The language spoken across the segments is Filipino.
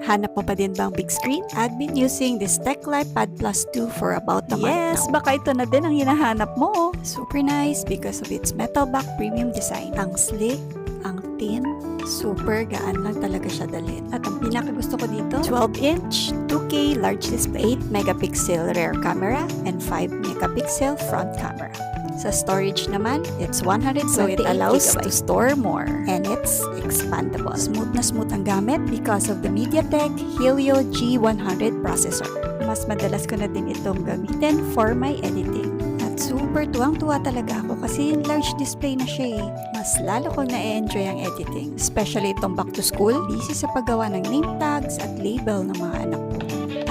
Hanap mo pa din bang big screen? I've been using this TechLife Pad Plus 2 for about a month now. Yes, baka ito na din ang hinahanap mo. Super nice because of its metal back premium design. Ang slick, ang thin, super gaan lang talaga siya dalhin. At ang pinakagusto ko dito, 12-inch, 2K large display, 8 megapixel rear camera, and 5 megapixel front camera. Sa storage naman, it's 128 So it allows gigabytes. to store more. And it's expandable. Smooth na smooth ang gamit because of the MediaTek Helio G100 processor. Mas madalas ko na din itong gamitin for my editing. At super tuwang-tuwa talaga ako kasi yung large display na siya eh. Mas lalo kong na-enjoy ang editing. Especially itong back to school, busy sa paggawa ng name tags at label ng mga anak ko.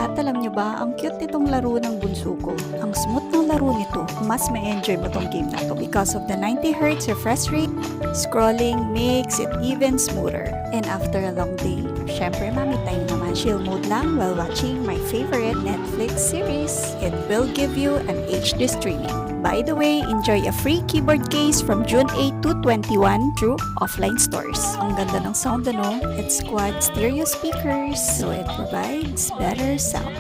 At alam nyo ba, ang cute nitong laro ng bunso ko. Ang smooth ng laro nito, mas ma-enjoy mo tong game na to because of the 90Hz refresh rate, scrolling makes it even smoother. And after a long day, syempre mami time naman, chill mode lang while watching my favorite Netflix series. It will give you an HD streaming. By the way, enjoy a free keyboard case from June 8 to 21 through offline stores. Ang ganda ng sound ano, it's quad stereo speakers, so it provides better sound.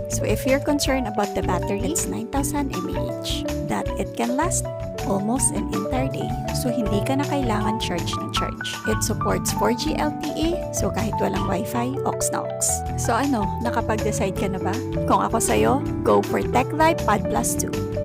So if you're concerned about the battery, it's 9,000 mAh. That it can last almost an entire day. So hindi ka na kailangan charge ng charge. It supports 4G LTE, so kahit walang Wi-Fi, aux na aux. So ano, nakapag-decide ka na ba? Kung ako sa'yo, go for TechLife Pad Plus 2.